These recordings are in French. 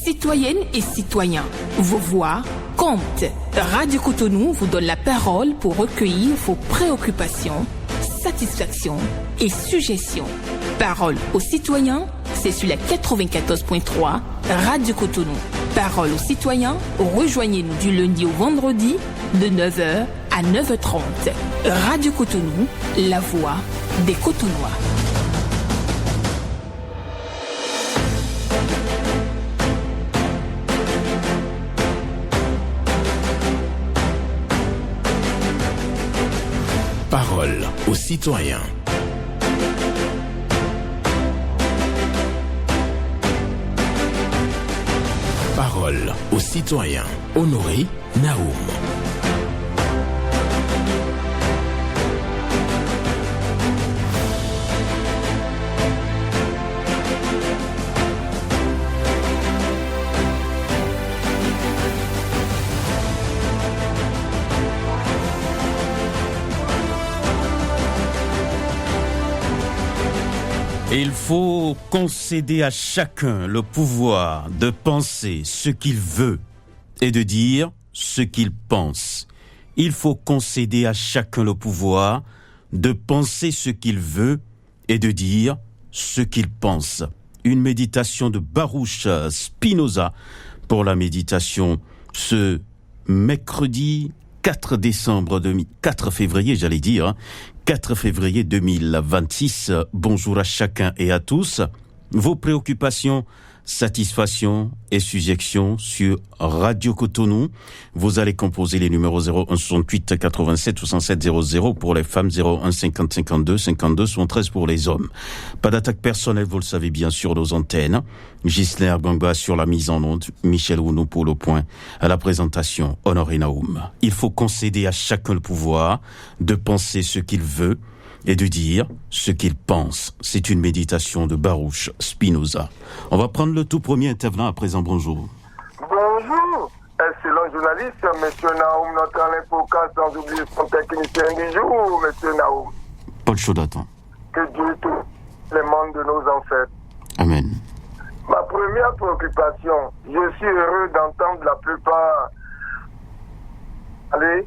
Citoyennes et citoyens, vos voix comptent. Radio Cotonou vous donne la parole pour recueillir vos préoccupations, satisfactions et suggestions. Parole aux citoyens, c'est sur la 94.3 Radio Cotonou. Parole aux citoyens, rejoignez-nous du lundi au vendredi de 9h à 9h30. Radio Cotonou, la voix des Cotonnois. Parole aux citoyens. Parole aux citoyens. Honoré Naoum. Il faut concéder à chacun le pouvoir de penser ce qu'il veut et de dire ce qu'il pense. Il faut concéder à chacun le pouvoir de penser ce qu'il veut et de dire ce qu'il pense. Une méditation de Baruch Spinoza pour la méditation ce mercredi 4 février, 4 février 2026. Bonjour à chacun et à tous. Vos préoccupations, satisfactions et suggestions sur Radio Cotonou. Vous allez composer les numéros 01 68 87 67 00 pour les femmes, 01 50 52 52 73 pour les hommes. Pas d'attaque personnelle, vous le savez bien, sur nos antennes. Gisler Gangba sur la mise en onde, Michel Ounou pour le point, à la présentation, Honoré Naoum. Il faut concéder à chacun le pouvoir de penser ce qu'il veut et de dire ce qu'il pense. C'est une méditation de Baruch Spinoza. On va prendre le tout premier intervenant à présent. Bonjour. Bonjour, excellent journaliste, monsieur Naoum, notre infocast, sans oublier son technicien du jour, monsieur Naoum. Paul Chaudatan. Que Dieu tout les membres de nos ancêtres. Amen. Ma première préoccupation, je suis heureux d'entendre la plupart parler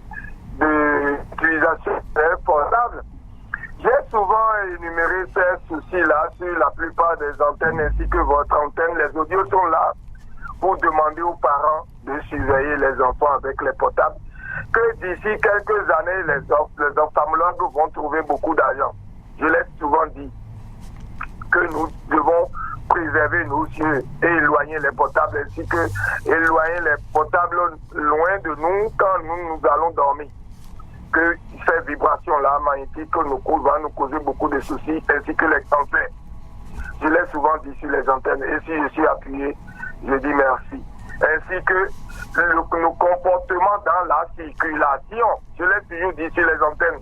de l'utilisation des portables. J'ai souvent énuméré ces soucis-là sur la plupart des antennes ainsi que votre antenne. Les audios sont là pour demander aux parents de surveiller les enfants avec les portables. Que d'ici quelques années, les ophtalmologues vont trouver beaucoup d'argent. Je l'ai souvent dit que nous devons préserver nos yeux et éloigner les portables ainsi que éloigner les portables loin de nous quand nous allons dormir. Que ces vibrations-là magnétiques va nous causer beaucoup de soucis, ainsi que les cancers. Je l'ai souvent dit sur les antennes, et si je suis appuyé, je dis merci. Ainsi que nos comportements dans la circulation, je l'ai toujours dit sur les antennes,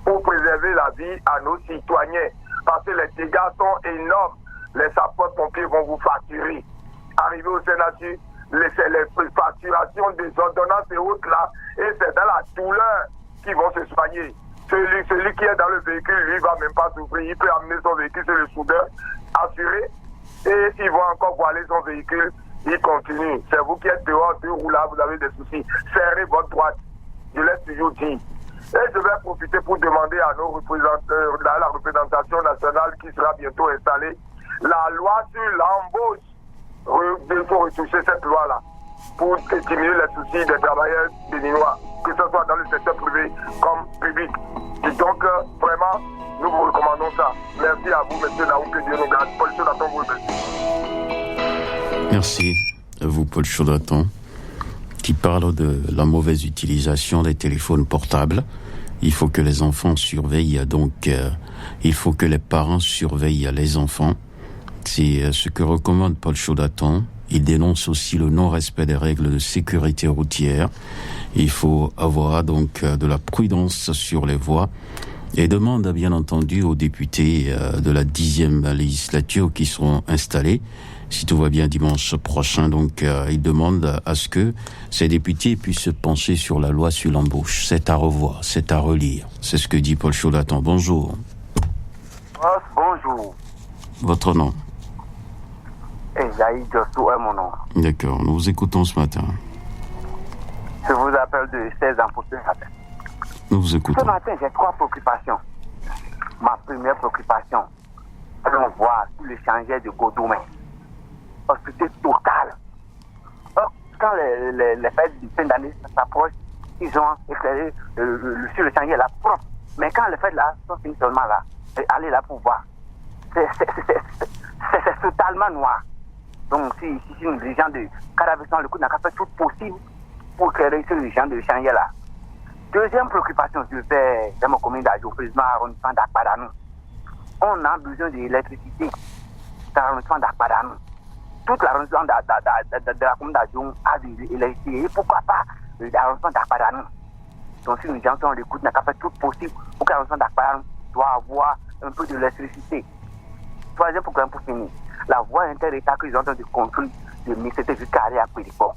pour préserver la vie à nos citoyens, parce que les dégâts sont énormes. Les sapeurs-pompiers vont vous facturer. Arrivé au Sénat, les facturations des ordonnances et autres là, et c'est dans la douleur qui vont se soigner. Celui qui est dans le véhicule, lui, va même pas souffrir. Il peut amener son véhicule sur le soudeur, assuré, et s'il va encore voiler son véhicule, il continue. C'est vous qui êtes dehors, deux roues là, vous avez des soucis. Serrez votre droite. Je l'ai toujours dit. Et je vais profiter pour demander à nos représentants, la représentation nationale qui sera bientôt installée, la loi sur l'embauche. Il faut retoucher cette loi-là pour diminuer les soucis des travailleurs béninois, que ce soit dans le secteur privé comme public. Et donc, vraiment, nous vous recommandons ça. Merci à vous, monsieur Naoum, que Dieu nous garde. Paul Chaudatan, vous remercie. Merci à vous, Paul Chaudatan, qui parle de la mauvaise utilisation des téléphones portables. Il faut que les enfants surveillent, donc il faut que les parents surveillent les enfants. C'est ce que recommande Paul Chaudatan. Il dénonce aussi le non-respect des règles de sécurité routière. Il faut avoir donc de la prudence sur les voies et demande bien entendu aux députés de la 10e législature qui seront installés, si tout va bien dimanche prochain. Donc il demande à ce que ces députés puissent se pencher sur la loi sur l'embauche. C'est à revoir, c'est à relire. C'est ce que dit Paul Chaudatan. Bonjour. Bonjour. Votre nom? Esaïe Jossou est mon nom. D'accord, nous vous écoutons ce matin. Je vous appelle de 16 ans pour ce matin. Nous vous écoutons. Ce matin, j'ai 3 préoccupations. Ma première préoccupation, c'est de voir tout le changement de Godoumé. Hospitalité totale. Quand les fêtes de fin d'année s'approchent, ils ont éclairé sur le chantier là propre. Mais quand les fêtes là sont finies seulement là, allez là pour voir. C'est totalement noir. Donc si nous dirigeants de Caravesson, le coup n'a qu'à faire tout possible pour éclairer sur le champ de chantier là. Deuxième préoccupation, je fais dans mon commune d'Adjo, président arrondissement d'Akpadanou. On a besoin d'électricité dans l'arrondissement d'Akpadanou. Toute l'arrondissement de la commune d'Adjo a de l'électricité. Et pourquoi pas l'arrondissement d'Akpadanou? Donc si nous gens sont à l'écoute, n'a qu'à faire tout possible pour que l'arrondissement d'Akpadanou doit avoir un peu d'électricité. Troisième programme pour finir. La voie inter-État qu'ils ont de construire de Missete jusqu'à aller à Pédiport.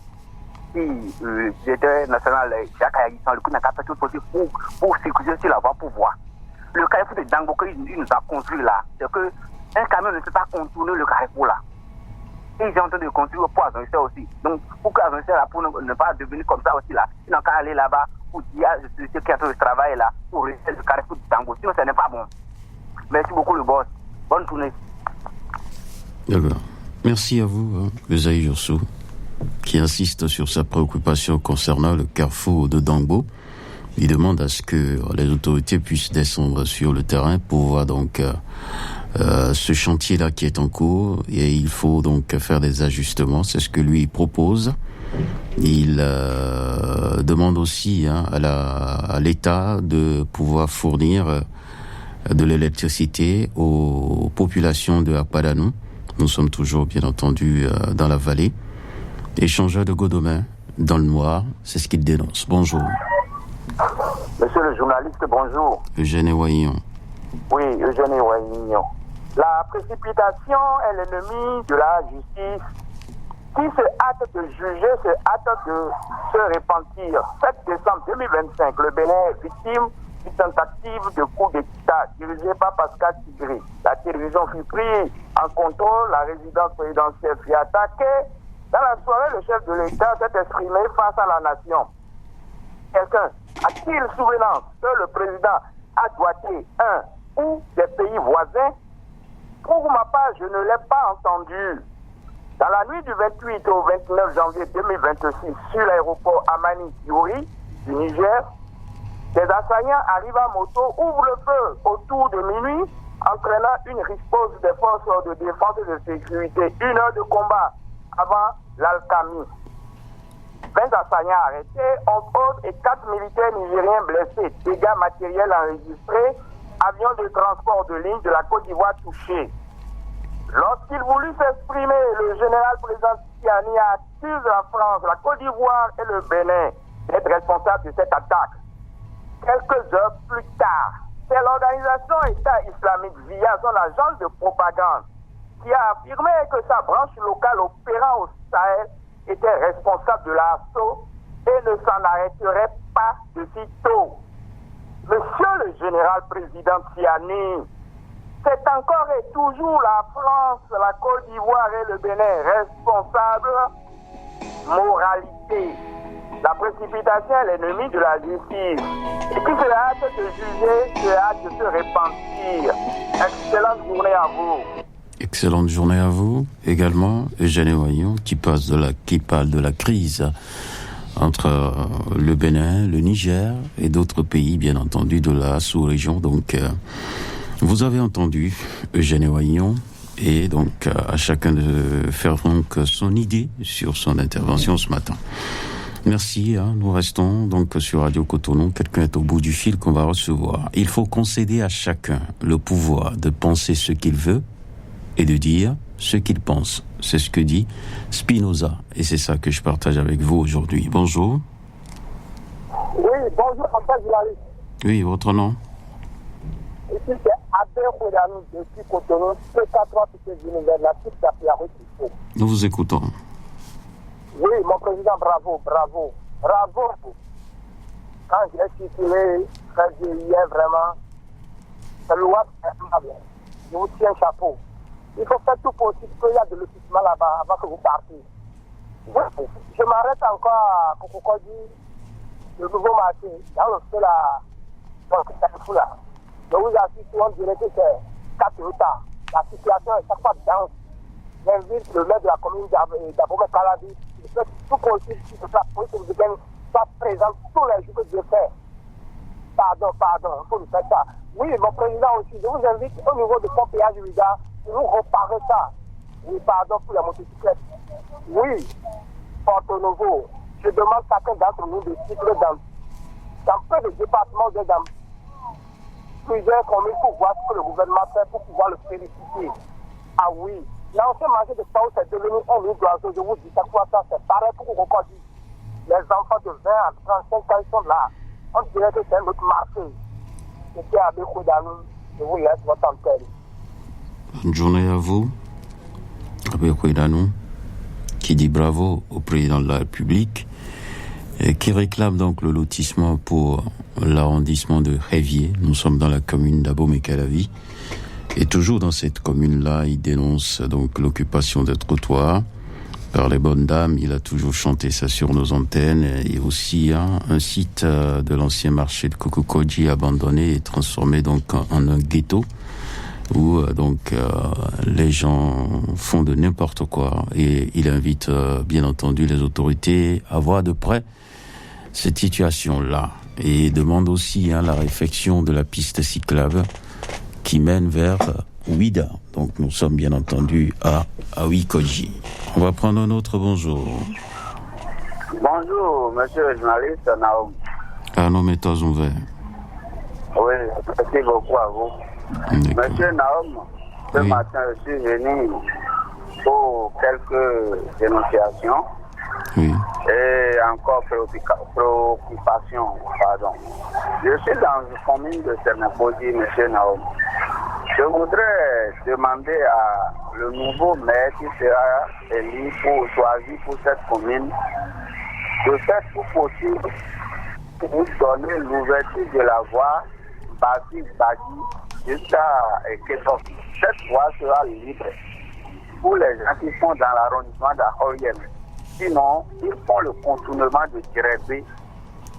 Si le directeur national Jacques Ayagissan, le coup n'a qu'à faire tout possible pour circuler sur la voie pour voir. Le carrefour de Dango qu'il nous a construit là, c'est qu'un camion ne peut pas contourner le carrefour là. Et ils sont en train de construire pour Azonisseur aussi. Donc, pour que Azonisseur là, pour ne pas devenir comme ça aussi là, ils n'ont qu'à aller là-bas pour dire à ceux qui ont le travail là, pour rester le carrefour de Dango. Sinon, ce n'est pas bon. Merci beaucoup, le boss. Bonne journée. D'accord. Merci à vous, Esaïe Jossou, qui insiste sur sa préoccupation concernant le carrefour de Dango. Il demande à ce que les autorités puissent descendre sur le terrain pour voir donc ce chantier-là qui est en cours, et il faut donc faire des ajustements. C'est ce que lui propose. Il demande aussi à l'État de pouvoir fournir de l'électricité aux populations de Akpadanou. Nous sommes toujours, bien entendu, dans la vallée. Échangeur de Godomain, dans le noir, c'est ce qu'il dénonce. Bonjour. Monsieur le journaliste, bonjour. Eugène Waillon. Oui, Eugène Waillon. La précipitation est l'ennemi de la justice. Qui se hâte de juger, se hâte de se repentir. 7 décembre 2025, le Bénin est victime d'une tentative de coup d'État dirigée par Pascal Tigré. La télévision fut prise en contrôle, la résidence présidentielle fut attaquée. Dans la soirée, le chef de l'État s'est exprimé face à la nation. Quelqu'un a-t-il souvenance que le président a doigté un ou des pays voisins? Pour ma part, je ne l'ai pas entendu. Dans la nuit du 28 au 29 janvier 2026, sur l'aéroport Amani Diori du Niger, des assaillants arrivent à moto, ouvrent le feu autour de minuit, entraînant une riposte des forces de défense et de sécurité. 1 heure de combat avant l'Alcami. 20 assaillants arrêtés, 11 autres et 4 militaires nigériens blessés. Dégâts matériels enregistrés, avions de transport de ligne de la Côte d'Ivoire touchés. Lorsqu'il voulut s'exprimer, le général président Tiani accuse la France, la Côte d'Ivoire et le Bénin d'être responsables de cette attaque. Quelques heures plus tard, c'est l'organisation État islamique via son agence de propagande qui a affirmé que sa branche locale opérant au Sahel était responsable de l'assaut et ne s'en arrêterait pas de sitôt. Monsieur le général président Tiani, c'est encore et toujours la France, la Côte d'Ivoire et le Bénin responsables. Moralité. La précipitation est l'ennemi de la justice. Et qui se hâte de juger, se hâte de se repentir. Excellente journée à vous. Excellente journée à vous également, Eugène Waillon, qui parle de la crise entre le Bénin, le Niger et d'autres pays, bien entendu, de la sous-région. Donc, vous avez entendu Eugène Waillon, et donc à chacun de faire donc son idée sur son intervention ce matin. Merci, nous restons donc sur Radio Cotonou. Quelqu'un est au bout du fil qu'on va recevoir. Il faut concéder à chacun le pouvoir de penser ce qu'il veut et de dire ce qu'il pense. C'est ce que dit Spinoza, et c'est ça que je partage avec vous aujourd'hui. Bonjour. Oui, bonjour, François Gilali. Oui, votre nom? Ici, c'est Abel Koudanou, depuis Cotonou, P4 Petite Univers, la petite d'Apiarou qu'il faut. Nous vous écoutons. Oui, mon président, bravo. Quand j'ai circulé, hier, vraiment, c'est louable, je vous tiens chapeau. Il faut faire tout possible qu'il y a de lotissement là-bas avant que vous partiez. Je m'arrête encore à Kokokodi, le nouveau marché, dans le feu là, dans le carrefour là. Je vous assure, on dirait que c'est 4 retards. La situation est chaque fois dense. J'invite le maire de la commune d'Abomey Calabi, il fait tout possible pour que la police républicaine soit présente tous les jours que Dieu fait. Pardon, il faut nous faire ça. Oui, mon président aussi, je vous invite au niveau de Pont Péage du Riga, pour nous reparer ça. Oui, pardon pour la motocyclette. Oui, Porto Novo, je demande chacun d'entre nous de cycler dans peu de départements, dans plusieurs communes pour voir ce que le gouvernement fait pour pouvoir le féliciter. Ah oui, l'ancien marché de Pau, c'est devenu un nid d'oiseau. Je vous dis, chaque fois ça, c'est pareil pour Kokokodi. Les enfants de 20 à 35 ans, ils sont là. On dirait que c'est un autre marché. C'était à Bekodanou. Je vous laisse votre antenne. Bonne journée à vous, Bekodanou, qui dit bravo au président de la République et qui réclame donc le lotissement pour l'arrondissement de Révier. Nous sommes dans la commune d'Abomey Calabi. Et toujours dans cette commune-là, il dénonce donc l'occupation des trottoirs par les bonnes dames. Il a toujours chanté ça sur nos antennes. Et aussi un site de l'ancien marché de Kokokodi abandonné et transformé donc en un ghetto où les gens font de n'importe quoi. Et il invite bien entendu les autorités à voir de près cette situation-là. Et demande aussi la réfection de la piste cyclable qui mène vers Ouida. Donc nous sommes bien entendu à Ouikoji. On va prendre un autre bonjour. Bonjour, monsieur le journaliste Naoum. À nos méthodes ouvertes. Oui, merci beaucoup à vous. D'accord. Monsieur Naoum, ce matin je suis venu pour quelques dénonciations et encore préoccupations. Pardon. Je suis dans une commune de Sénéposi, monsieur Naoum. Je voudrais demander à le nouveau maire qui sera élu pour choisir pour cette commune de faire tout possible pour donner l'ouverture de la voie Basi-Badi jusqu'à Ketok. Cette voie sera libre pour les gens qui sont dans l'arrondissement d'Ahoyem. Sinon, ils font le contournement de Tirébé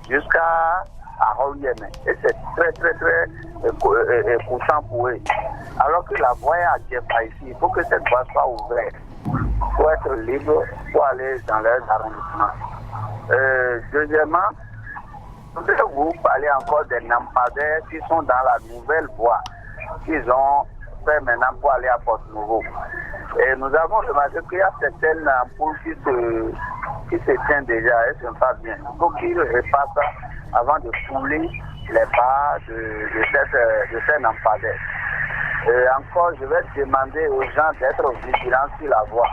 jusqu'à Ahoyem. Et c'est très, très, très coûtant pour eux. Alors que la voie est à Djepa ici, il faut que cette voie soit ouverte pour être libre pour aller dans leurs arrondissements. Deuxièmement, je voudrais vous parler encore des lampadaires qui sont dans la nouvelle voie qu'ils ont fait maintenant pour aller à Porto-Novo. Et nous avons remarqué qu'il y a certaines ampoules qui se tiennent déjà, elles ne sont pas bien. Il faut qu'ils repassent ça avant de fouler les barres de ces lampadaires. Et encore, je vais demander aux gens d'être vigilants sur la voie.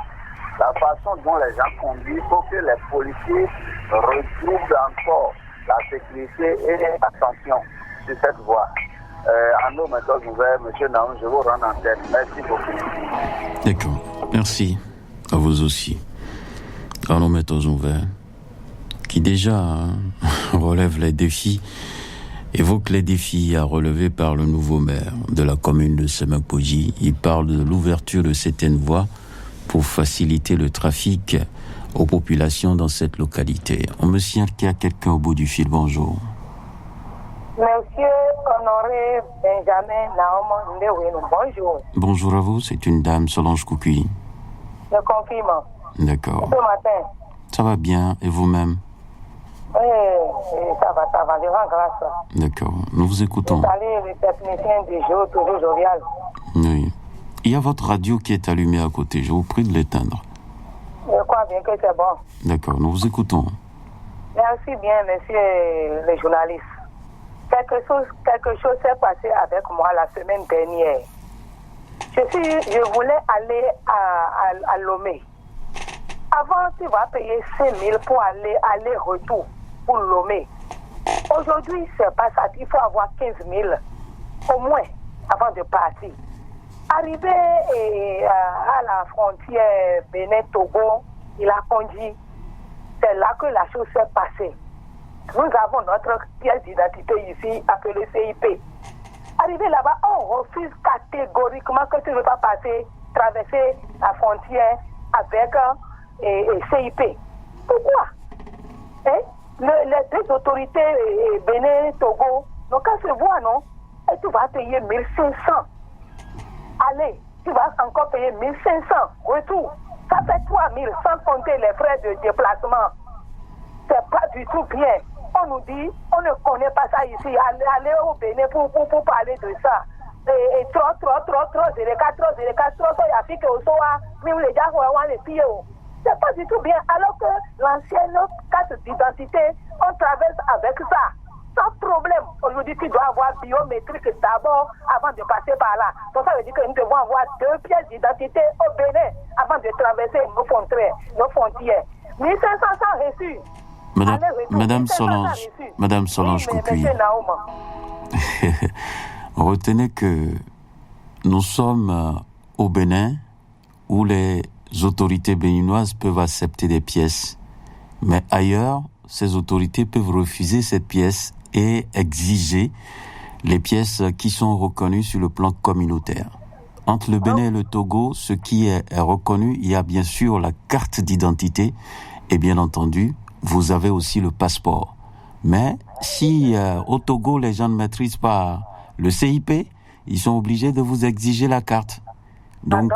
La façon dont les gens conduisent, il faut que les policiers redoublent encore la sécurité et l'attention sur cette voie. À nos méthodes ouvertes, M. Naoum, je vous rends en tête. Merci beaucoup. D'accord. Merci. À vous aussi. À nos méthodes ouvertes, qui déjà relève les défis, évoque les défis à relever par le nouveau maire de la commune de Sénéposi. Il parle de l'ouverture de certaines voies pour faciliter le trafic aux populations dans cette localité. On me signale qu'il y a quelqu'un au bout du fil. Bonjour. Monsieur Honoré Benjamin Naoum Ndewenu, bonjour. Bonjour à vous, c'est une dame, Solange Koukoui. Je confirme. D'accord. Ce matin. Ça va bien, et vous-même? Oui, ça va, je rends grâce. D'accord, nous vous écoutons. Salut le technicien du jour, toujours jovial. Oui. Il y a votre radio qui est allumée à côté, je vous prie de l'éteindre. Je crois bien que c'est bon. D'accord, nous vous écoutons. Merci bien, monsieur le journaliste. Quelque chose s'est passé avec moi la semaine dernière. Je voulais aller à Lomé. Avant, tu vas payer 5 000 pour aller-retour pour Lomé. Aujourd'hui, c'est pas ça. Il faut avoir 15 000 au moins avant de partir. Arrivé à la frontière Bénin-Togo, il a conduit. C'est là que la chose s'est passée. Nous avons notre pièce d'identité ici, appelée CIP. Arrivé là-bas, on refuse catégoriquement que tu ne veux pas passer traverser la frontière avec CIP. Pourquoi? Les deux autorités, Bénin, Togo, donc quand se voit, non? Et tu vas payer 1500. Allez, tu vas encore payer 1500. Retour. Ça fait 3000 sans compter les frais de déplacement. C'est pas du tout bien. On nous dit, on ne connaît pas ça ici. Allez au Bénin pour parler de ça. Et trop, il y a fait que au soir, même les gens vont avoir les pieds. C'est pas du tout bien. Alors que l'ancienne carte d'identité, on traverse avec ça. Sans problème. Aujourd'hui, tu dois avoir biométrique d'abord avant de passer par là. Donc ça veut dire que nous devons avoir 2 pièces d'identité au Bénin avant de traverser nos frontières. 1500 sans reçu. Madame Solange Coupuy, retenez que nous sommes au Bénin où les autorités béninoises peuvent accepter des pièces, mais ailleurs, ces autorités peuvent refuser cette pièce et exiger les pièces qui sont reconnues sur le plan communautaire. Entre le Bénin et le Togo, ce qui est reconnu, il y a bien sûr la carte d'identité et bien entendu, vous avez aussi le passeport. Mais si au Togo, les gens ne maîtrisent pas le CIP, ils sont obligés de vous exiger la carte. Donc,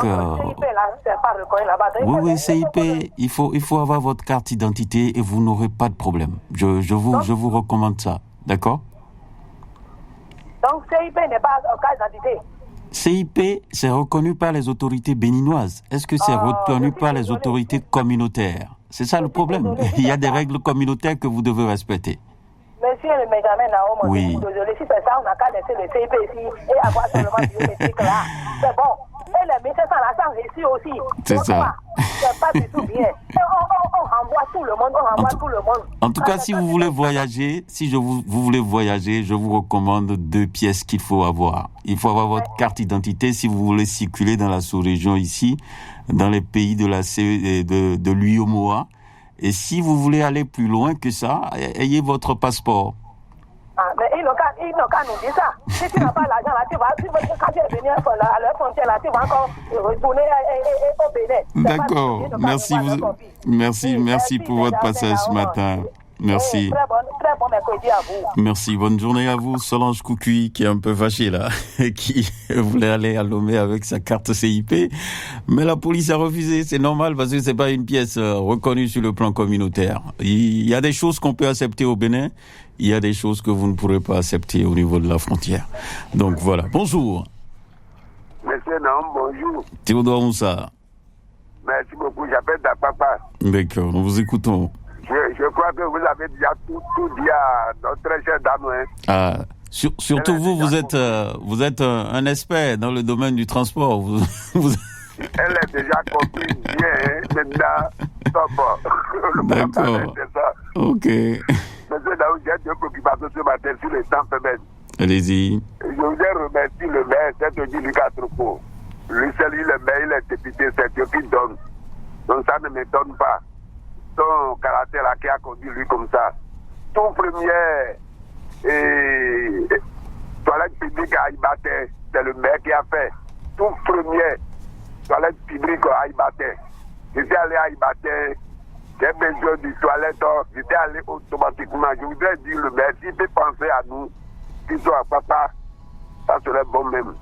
oui, CIP, il faut avoir votre carte d'identité et vous n'aurez pas de problème. Je vous recommande ça, d'accord? Donc, CIP n'est pas carte d'identité. CIP, c'est reconnu par les autorités béninoises. Est-ce que c'est reconnu par les autorités communautaires? C'est ça le problème. Il y a des règles communautaires que vous devez respecter. Monsieur le Benjamin Naomo, oui. Désolé, si c'est ça, on n'a qu'à laisser le CIP ici et avoir seulement le biométrique là. C'est bon. Et les médecins sont là sans réussir aussi. C'est ça. C'est pas du tout bien. On renvoie tout le monde, En tout cas, si vous voulez voyager, vous voulez voyager, je vous recommande 2 pièces qu'il faut avoir. Il faut avoir votre carte d'identité si vous voulez circuler dans la sous-région ici, dans les pays de l'UEMOA. Et si vous voulez aller plus loin que ça, ayez votre passeport. Mais ils n'ont qu'à nous dire ça. Si tu n'as pas l'argent là, quand tu es venu à leur frontière là, tu vas encore retourner au Bénin. D'accord. Merci pour votre passage ce matin. Merci. Très bon mercredi à vous. Merci, bonne journée à vous. Solange Coucuy, qui est un peu fâchée là, qui voulait aller à Lomé avec sa carte CIP, mais la police a refusé. C'est normal parce que c'est pas une pièce reconnue sur le plan communautaire. Il y a des choses qu'on peut accepter au Bénin, il y a des choses que vous ne pourrez pas accepter au niveau de la frontière. Donc voilà, bonjour. Monsieur Naum, bonjour. Théodore Moussa. Merci beaucoup, j'appelle Dapapa. D'accord, nous vous écoutons. Je crois que vous avez déjà tout dit à notre très chère dame. Hein. Ah, surtout vous êtes un expert dans le domaine du transport. Elle est déjà comprise bien, hein. Maintenant, stop. D'accord. C'est ça. Ok. Monsieur Daoud, j'ai 2 préoccupations ce matin sur les temps pébènes. Allez-y. Je voudrais remercier le maire, c'est Odi Lucas Tropo. Lui seul, le maire, il est député, c'est Dieu qui donne. Donc ça ne m'étonne pas. Son caractère là qui a conduit lui comme ça. Tout premier toilette publique à Ibaté, c'est le maire qui a fait. Tout premier toilette publique à Ibaté. J'étais allé à Ibaté, j'ai besoin du toilette, j'étais allé automatiquement. Je voudrais dire le maire, s'il peut penser à nous, qu'il soit à papa, ça serait bon même.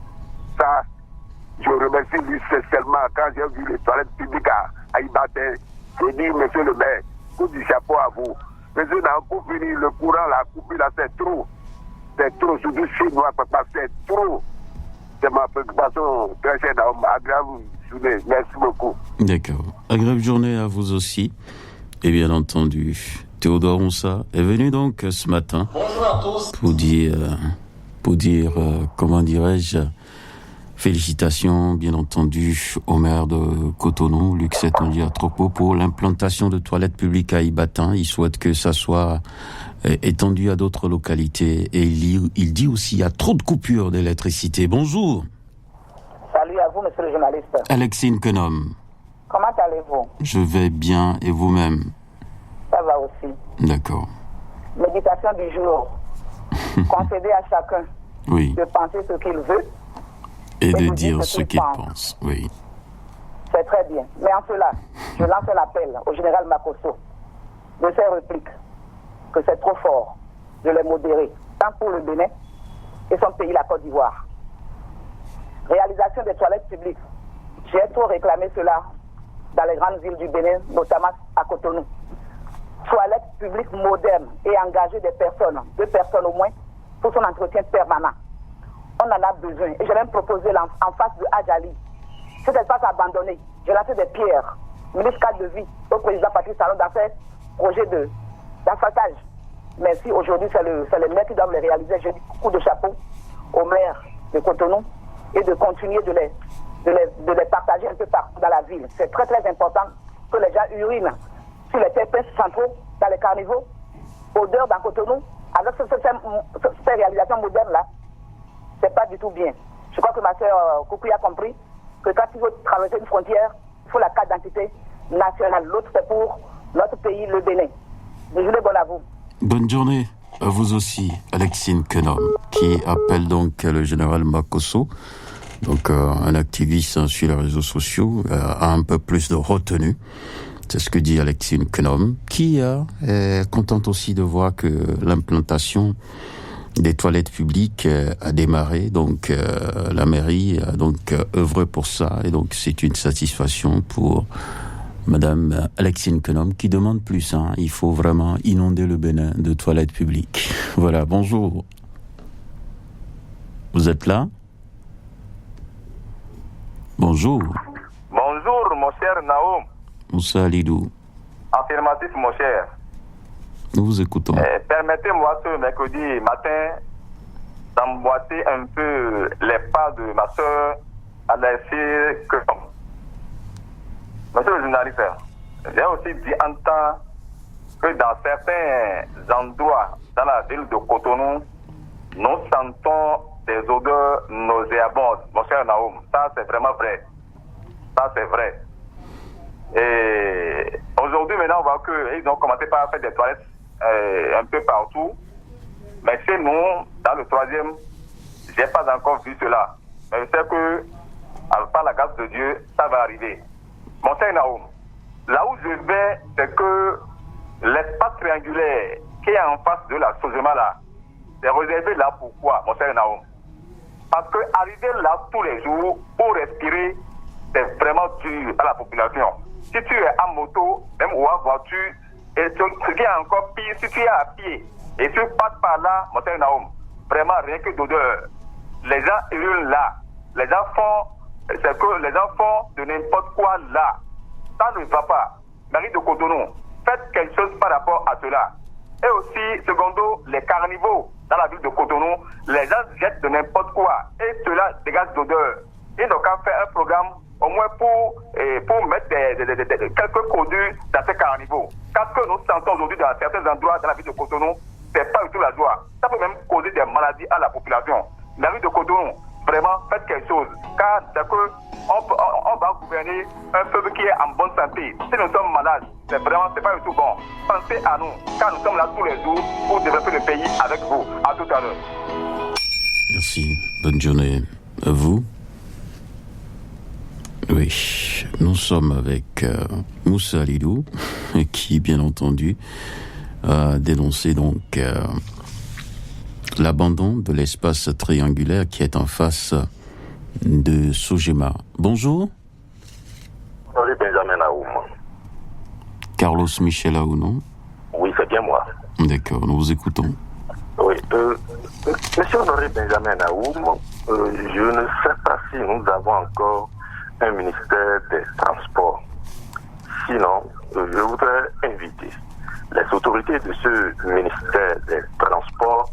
Ça, je remercie lui seulement quand j'ai vu les toilettes publiques à Ibaté. Je dis, monsieur le maire, coup du chapeau à vous. Monsieur, pour finir, le courant, la coupe, là, c'est trop. C'est trop, surtout chez moi, papa, c'est trop. C'est ma préoccupation, très chère, agréable journée. Merci beaucoup. D'accord. Agréable journée à vous aussi. Et bien entendu, Théodore Moussa est venu donc ce matin. Bonjour à tous. Pour dire, comment dirais-je, félicitations, bien entendu, au maire de Cotonou, Luc Setonji Atropo, pour l'implantation de toilettes publiques à Ibatin. Il souhaite que ça soit étendu à d'autres localités. Et il dit aussi qu'il y a trop de coupures d'électricité. Bonjour. Salut à vous, monsieur le journaliste. Alexine Kenom. Comment allez-vous? Je vais bien, et vous-même? Ça va aussi. D'accord. Méditation du jour. Concéder à chacun oui. de penser ce qu'il veut. Et de dire ce qu'il pense, oui. C'est très bien. Mais en cela, je lance un appel au général Makosso de ses répliques que c'est trop fort de les modérer, tant pour le Bénin et son pays, la Côte d'Ivoire. Réalisation des toilettes publiques. J'ai trop réclamé cela dans les grandes villes du Bénin, notamment à Cotonou. Toilettes publiques modernes et engager des personnes, 2 personnes au moins, pour son entretien permanent. On en a besoin. Et j'ai même proposé en face de Adjali, cet espace abandonné, j'ai lancé des pierres, ministre cadre de vie, au président Patrice Talon dans ses projets d'asphaltage. Mais si aujourd'hui c'est les maires qui doivent les réaliser, j'ai dit coup de chapeau aux maires de Cotonou et de continuer de les partager un peu partout dans la ville. C'est très très important que les gens urinent sur les terrains centraux, dans les carnivaux, odeur dans Cotonou, avec ces réalisations modernes-là, c'est pas du tout bien. Je crois que ma soeur Koukoui a compris que quand il faut traverser une frontière, il faut la carte d'identité nationale. L'autre, c'est pour notre pays, le Bénin. Désolé, bon à vous. Bonne journée à vous aussi, Alexine Kenom, qui appelle donc le général Makosso, donc un activiste sur les réseaux sociaux, à un peu plus de retenue. C'est ce que dit Alexine Kenom, qui est contente aussi de voir que l'implantation des toilettes publiques a démarré. Donc la mairie a donc œuvré pour ça, et donc c'est une satisfaction pour Madame Alexine Kenom qui demande plus. Il faut vraiment inonder le Bénin de toilettes publiques. Voilà, bonjour. Vous êtes là? Bonjour. Bonjour, mon cher Naoum. Moussa Alidou. Affirmatif, mon cher. Nous vous écoutons. Permettez-moi ce mercredi matin d'emboîter un peu les pas de ma soeur Alexine Kenom. Monsieur le journaliste, j'ai aussi dit en temps que dans certains endroits dans la ville de Cotonou, nous sentons des odeurs nauséabondes. Mon cher Naoum, ça c'est vraiment vrai. Ça c'est vrai. Et aujourd'hui, maintenant, on voit qu'ils ont commencé par faire des toilettes un peu partout. Mais chez nous, dans le 3e, j'ai pas encore vu cela. Mais je sais que, par la grâce de Dieu, ça va arriver. Mon cher Naoum, là où je vais, c'est que l'espace triangulaire qui est en face de la Sojema là, c'est réservé là pourquoi, mon cher Naoum? Parce que arriver là tous les jours pour respirer, c'est vraiment dur à la population. Si tu es en moto, même ou en voiture, et ce qui est encore pire, si tu es à pied et tu passes par là, mon cher Naoum, vraiment rien que d'odeur. Les gens hurlent là, les gens font, c'est que les gens font de n'importe quoi là. Ça ne va pas. Mairie de Cotonou, faites quelque chose par rapport à cela. Et aussi, secondo, les carnivaux dans la ville de Cotonou, les gens jettent de n'importe quoi et cela dégage d'odeur. Ils n'ont qu'à faire un programme au moins pour mettre quelques produits dans ces carnivaux. Car ce que nous sentons aujourd'hui dans certains endroits dans la ville de Cotonou, c'est pas du tout la joie. Ça peut même causer des maladies à la population. La ville de Cotonou, vraiment, faites quelque chose. Car c'est que on va gouverner un peuple qui est en bonne santé. Si nous sommes malades, c'est pas du tout bon. Pensez à nous, car nous sommes là tous les jours pour développer le pays avec vous. À tout à l'heure. Merci. Bonne journée à vous. Oui, nous sommes avec Moussa Alidou, qui, bien entendu, a dénoncé donc l'abandon de l'espace triangulaire qui est en face de Sojema. Bonjour. Bonjour Benjamin Aoum. Carlos Michel Aounon. Oui, c'est bien moi. D'accord, nous vous écoutons. Oui, Monsieur Honoré Benjamin Aoum, je ne sais pas si nous avons encore un ministère des Transports. Sinon, je voudrais inviter les autorités de ce ministère des Transports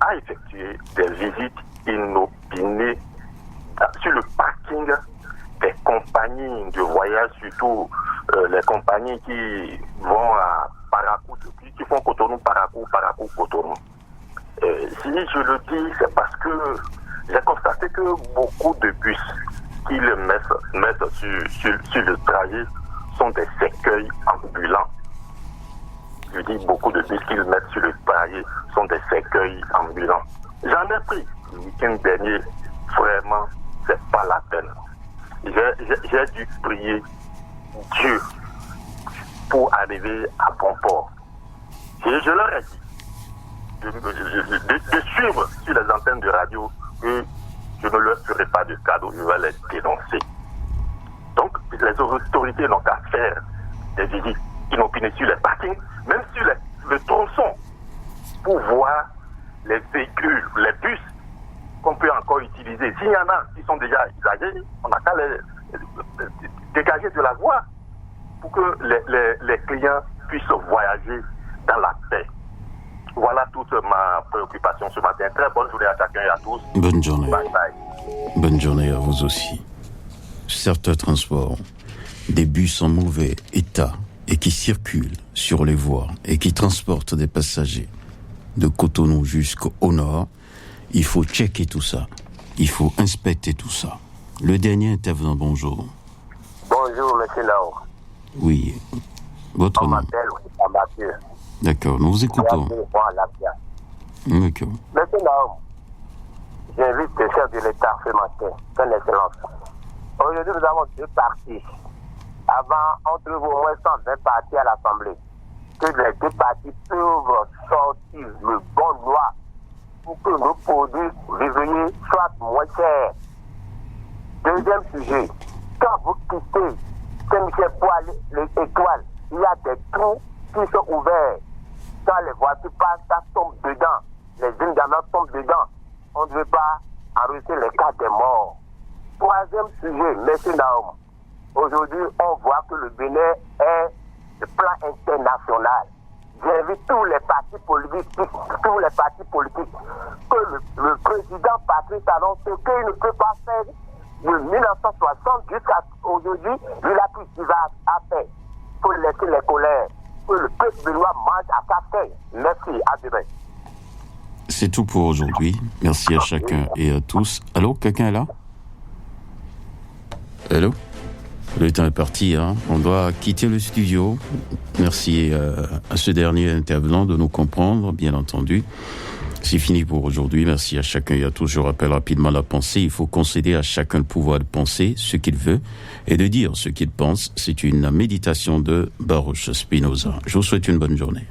à effectuer des visites inopinées sur le parking des compagnies de voyage, surtout les compagnies qui vont à Parakou, qui font Cotonou, Parakou, Cotonou. Si je le dis, c'est parce que j'ai constaté que beaucoup de bus qu'ils mettent sur le trajet sont des cercueils ambulants. Je dis beaucoup de bus qu'ils mettent sur le trajet sont des cercueils ambulants. J'en ai pris le week-end dernier, vraiment, c'est pas la peine. j'ai dû prier Dieu pour arriver à bon port. Je leur ai dit de suivre sur les antennes de radio que je ne leur ferai pas de cadeau, je vais les dénoncer. Donc, les autorités n'ont qu'à faire des visites inopinées sur les parkings, même sur le tronçon, pour voir les véhicules, les bus qu'on peut encore utiliser. S'il y en a qui sont déjà usagés, on n'a qu'à les dégager de la voie pour que les clients puissent voyager dans la paix. Voilà toute ma préoccupation ce matin. Très bonne journée à chacun et à tous. Bonne journée. Bye bye. Bonne journée à vous aussi. Certains transports, des bus en mauvais état et qui circulent sur les voies et qui transportent des passagers de Cotonou jusqu'au nord, il faut checker tout ça. Il faut inspecter tout ça. Le dernier intervenant, bonjour. Bonjour, monsieur Lao. Oui. Votre nom? Mathieu. D'accord, nous vous écoutons. D'accord. Monsieur Lao, j'invite le chef de l'État ce matin, son excellence. Aujourd'hui, nous avons 2 partis. Avant, on trouve au moins 120 partis à l'Assemblée. Que les 2 partis peuvent sortir le bon loi pour que nos produits vivriers soient moins chers. Deuxième sujet, quand vous quittez Saint-Michel pour aller l'Étoile, il y a des trous qui sont ouverts. Quand les voitures passent, ça tombe dedans. Les unes d'amant tombent dedans. On ne veut pas enregistrer les cas des morts. Troisième sujet, monsieur Naoum. Aujourd'hui, on voit que le Bénin est le plan international. J'invite tous les partis politiques, que le président Patrice Talon, ce qu'il ne peut pas faire de 1960 jusqu'à aujourd'hui, il a pris ce qu'il a fait pour laisser les colères, que le peuple béninois mange à sa faim. Merci, à demain. C'est tout pour aujourd'hui. Merci à chacun et à tous. Allô, quelqu'un est là? Allô? Le temps est parti, hein? On doit quitter le studio. Merci à ce dernier intervenant de nous comprendre, bien entendu. C'est fini pour aujourd'hui. Merci à chacun et à tous. Je rappelle rapidement la pensée. Il faut concéder à chacun le pouvoir de penser ce qu'il veut et de dire ce qu'il pense. C'est une méditation de Baruch Spinoza. Je vous souhaite une bonne journée.